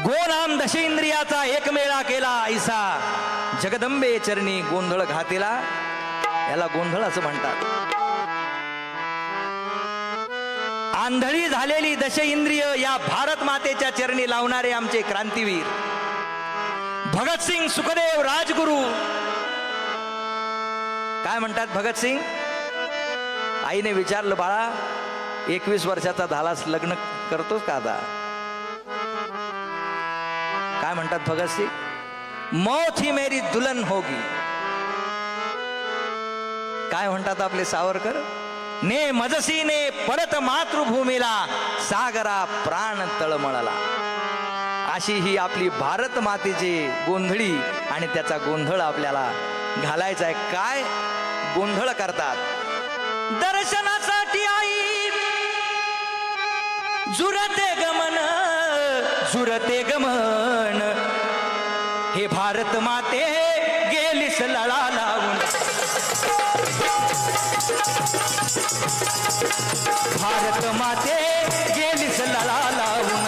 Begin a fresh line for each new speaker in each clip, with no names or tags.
गोनाम दशेंद्रियाचा एकमेळा केला ऐसा जगदंबे चरणी गोंधळ घातेला. याला गोंधळ असं म्हणतात. आंधळी झालेली दशेंद्रिय या भारत मातेच्या चरणी लावणारे आमचे क्रांतीवीर भगतसिंग, सुखदेव, राजगुरू. काय म्हणतात भगतसिंग? आईने विचारलं, बाळा 21 वर्षाचा झालास, लग्न करतोस का आता? काय म्हणतात भगतसिंग? मौत ही मेरी दुल्हन होगी. काय म्हणतात आपले सावरकर? ने मजसीने परत मातृभूमीला, सागरा प्राण तळमळला. अशी ही आपली भारत मातेची गोंधळी आणि त्याचा गोंधळ आपल्याला घालायचा आहे. काय गोंधळ करतात? दर्शनासाठी आई झुरते गमन, झुरते गमन. हे भारत माते गेलीस लळा लावून. भारत माते गेलीस लळा लावून.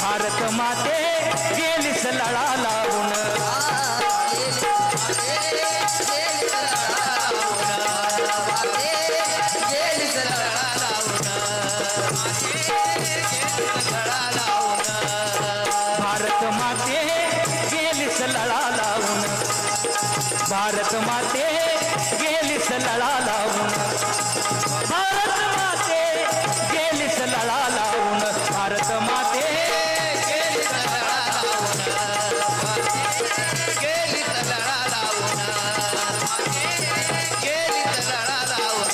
भारत माते गेलीस लळा लावून. भारत माते गेलीस लळा लावून. भारत माते गेलीस लळा लावून. भारत माते गेलीस लळा लावून. भारत माते गेलीस लळा लावून. गेलीस लळा लावून. गेलीस लळा लावून.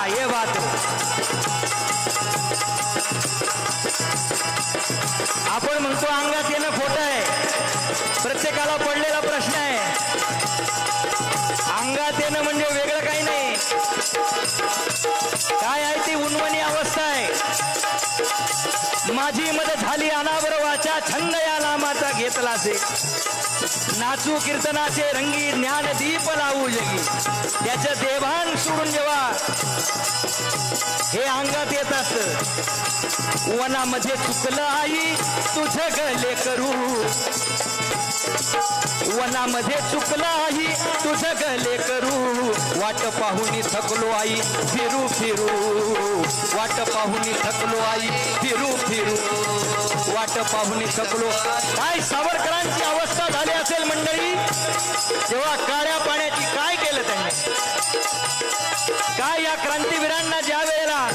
ये बात आपण म्हणतो अंगात येणं खोटं आहे. प्रत्येकाला पडलेला प्रश्न आहे. अंगात येणं म्हणजे वेगळं काही नाही. काय आहे ती उन्मनी अवस्था आहे. माझी मदत झाली अनावर वाचा, छंद या नामाचा घेतलासे. नाचू कीर्तनाचे रंगी, ज्ञान दीप लावू जगी. त्याचं देभान सोडून जेव्हा हे अंगात येत असत. वनामध्ये चुकलं आई तुझं गले करू. वनामध्ये चुकलं आई तुझं गले करू. वाट पाहुनी थकलो आई फिरू फिरू. वाट पाहुनी थकलो आई फिरू फिरू. वाट पाहुनी थकलो. काय सावरकरांची अवस्था झाली असेल मंडळी, तेव्हा काळ्या पाण्याची काय केलं त्यांनी? काय या क्रांतीवीरांना ज्या वेळेला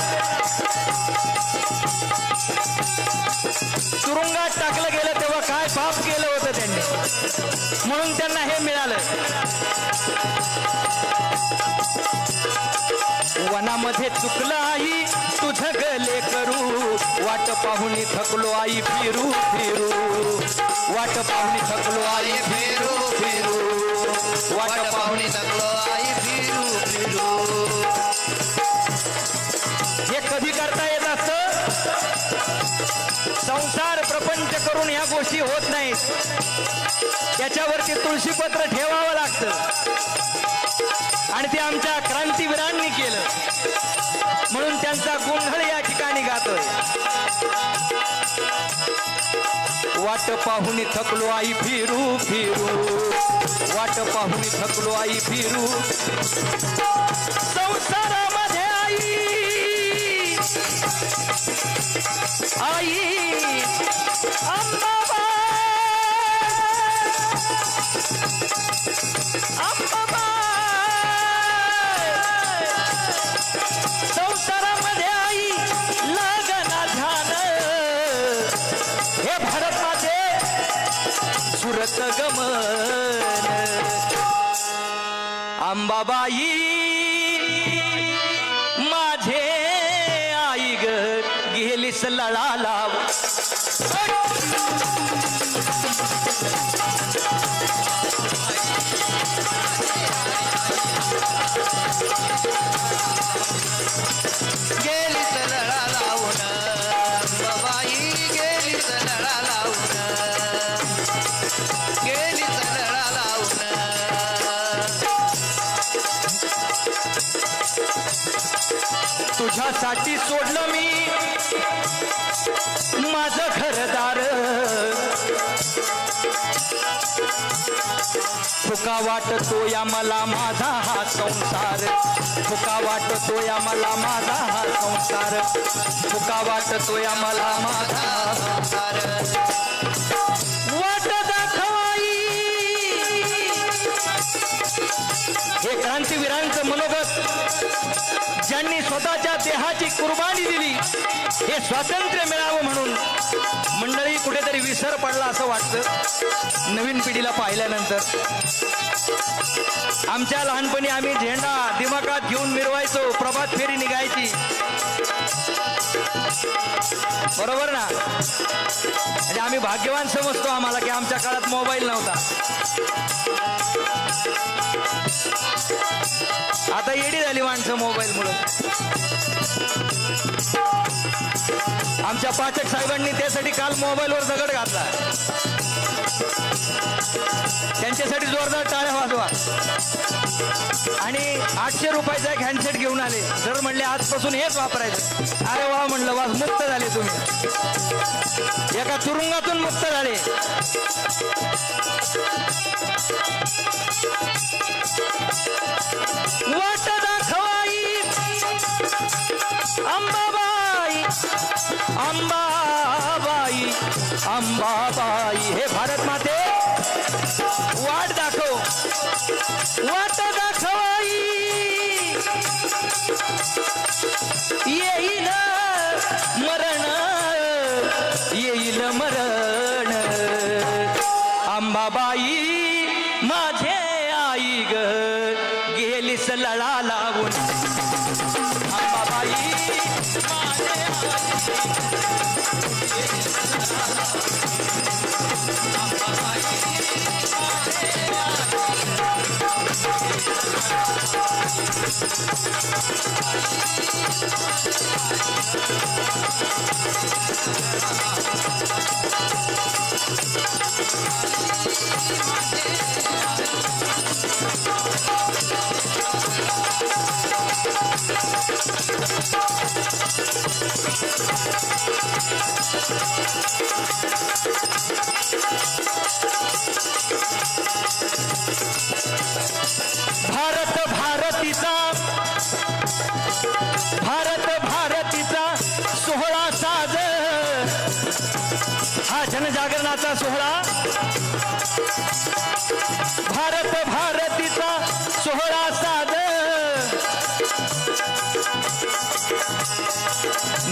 तुरुंगात टाकलं गेलं तेव्हा काय पाप केलं होतं त्यांनी, म्हणून त्यांना हे मिळालं. वनामध्ये चुकलं आई तुझं गले करू. वाट पाहुनी थकलो आई फिरू फिरू. वाट पाहुनी थकलो आई फिरू फिरू. वाट पाहुनी थकलो आई फिरू फिरू. हे कधी करता येत असतं? संसार प्रपंच करून ह्या गोष्टी होत नाहीत. त्याच्यावरती तुळशीपत्र ठेवावं लागतं. आणि ते आमच्या क्रांतीवीरांनी केलं, म्हणून त्यांचा गोंधळ या ठिकाणी गातोय. वाट पाहुनी थकलो आई फिरू फिरू. वाट पाहुनी थकलो आई फिरू. संसारामध्ये आई आई अंबाबाई संसारामध्ये आई लागना ध्यान. हे भारत माते सुरत गमन. अंबाबाई माझे आई ग गेलीस लळा लाव. तुझ्यासाठी सोडलं मी माझं घरदार, फुका वाटतो या मला माझा हा संसार, फुका वाटतो या मला माझा हा संसार, फुका वाटतो या मला माझा हा संसार. वाट दाखवाई हे क्रांतीवीरांचं मनोगत, ज्यांनी स्वतःच्या देहाची कुर्बानी दिली हे स्वातंत्र्य मिळावं म्हणून. मंडळी, कुठेतरी विसर पडला असं वाटतं नवीन पिढीला पाहिल्यानंतर. आमच्या लहानपणी आम्ही झेंडा दिमागात घेऊन मिरवायचो, प्रभात फेरी निघायची, बरोबर ना. म्हणजे आम्ही भाग्यवान समजतो आम्हाला की आमच्या काळात मोबाईल नव्हता. आता येडी झाली माणसं मोबाईल मुळे. आमच्या पाठक साहेबांनी त्यासाठी काल मोबाईलवर दगड घातला. त्यांच्यासाठी जोरदार टाळ्या वाजवा. आणि 800 रुपयाचा एक हँडसेट घेऊन आले. सर म्हणले आजपासून हेच वापरायचं. अरे वा म्हणलं, वाज मुक्त झाले तुम्ही, एका तुरुंगातून मुक्त झाले. वाट दाखवाई अंबाबाई, अंबाबाई, अंबाबाई, हे भारत माते वाट दाखव, वाट दाखवाई येईल मरण, येईल मरण. अंबाबाई माझे आई ग गेलीस लळा लावून, अंबाबाई माझे भारत भारतीचा, भारत भारतीचा सोहळा साज, हा जनजागरणाचा सोहळा. भारत भारतीचा सोहळा साज,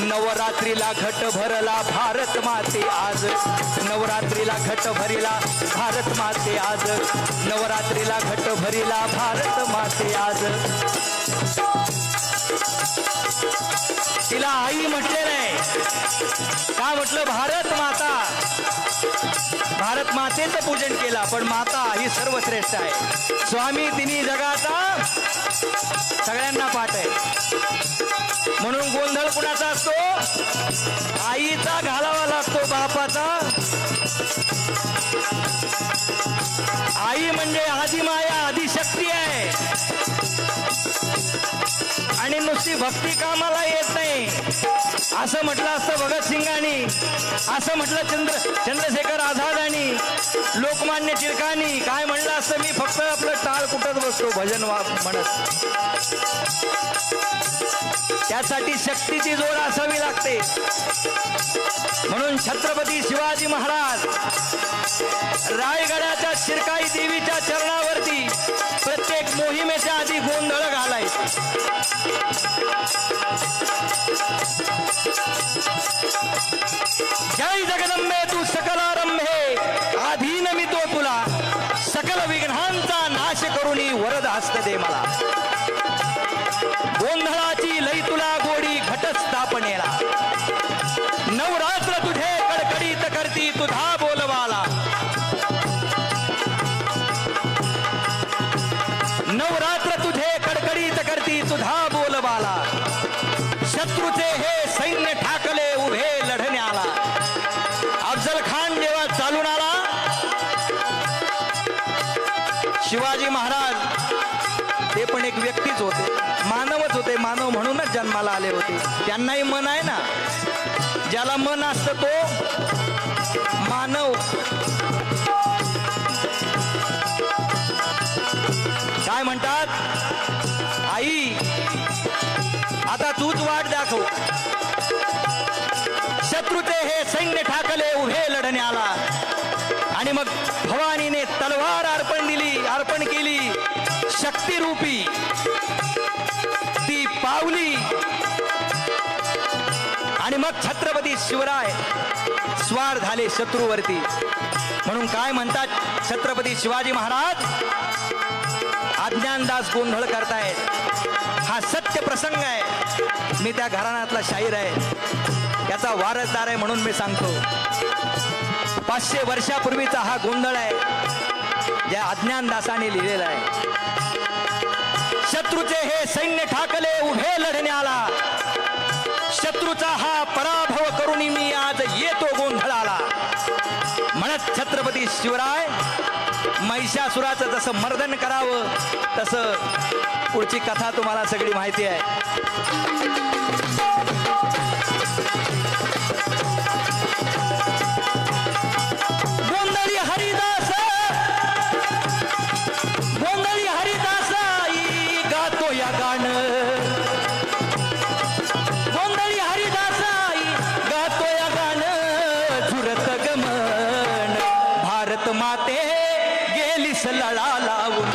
नवरात्रीला घट भरला भारत माते आज, नवरात्रीला घट भरिला भारत माते आज, नवरात्रीला घट भरिला भारत माते आज. तिला आई म्हटलेलं आहे. का म्हटलं? भारत माता, भारत मातेचं पूजन केलं, पण माता ही सर्वश्रेष्ठ आहे. स्वामी तिन्ही जगाचा सगळ्यांना पाठ आहे. म्हणून गोंधळ कुणाचा असतो? आईचा घालावा लागतो, बापाचा. आई म्हणजे आदिमाया, आदिशक्ती आहे. आणि नुसती भक्ती कामाला येत नाही असं म्हटलं असतं भगतसिंगांनी, असं म्हटलं चंद्रशेखर आझादांनी, लोकमान्य टिळकांनी. काय म्हणलं असतं? मी फक्त आपलं टाळ कुटत बसतो भजन म्हणत. त्यासाठी शक्तीची जोड असावी लागते. म्हणून छत्रपती शिवाजी महाराज रायगडाच्या शिरकाई देवीच्या चरणावरती प्रत्येक मोहिमेच्या आधी गोंधळ घालायचे. जय जगदंबे तू सकलारंभे, आधीन मी तो तुला, सकल विघ्नांचा नाश करुनी वरद हस्त दे मला. गोंधळाची लई तुला गोडी घटस्थापनेला, नवरात्र तुझे कडकडीत करती तुझा बोलवाला. नवरात्र तुझे कडकडीत करती तुझा बोलवाला. शत्रूचे हे सैन्य ठाकले उभे लढण्याला. अफजल खान जेव्हा चालून आला, शिवाजी महाराज ते पण एक व्यक्तीच होते, मानवच होते, मानव म्हणूनच जन्माला आले होते. त्यांनाही मन आहे ना. ज्याला मन असतं तो मानव. काय म्हणतात, आई आता तूच वाट दाखव. शत्रूचे हे सैन्य ठाकले उभे लढण्याला. आणि मग भवानीने तलवार अर्पण केली. शक्तिरूपी ती पावली. आणि मग छत्रपती शिवराय स्वार झाले शत्रूवरती. म्हणून काय म्हणतात छत्रपती शिवाजी महाराज, अज्ञानदास गोंधळ करतायत. हा सत्य प्रसंग आहे. मी त्या घराण्यातला शाहीर आहे, याचा वारसदार आहे म्हणून मी सांगतो. 500 वर्षापूर्वीचा हा गोंधळ आहे, ज्या अज्ञानदासाने लिहिलेला आहे. शत्रूचे हे सैन्य ठाकले उभे लढण्याला. शत्रूचा हा पराभव करून मी आज येतो गोंधळाला. म्हणत छत्रपती शिवराय महिषासुराचं जसं मर्दन करावं तसं पुढची कथा तुम्हाला सगळी माहिती आहे. गोंधळी हरिदास आई गातो या गाणं. गोंधळी हरिदास आई गातो या गाणं. झुरत गमन भारत माते गेलीस लळा लावून.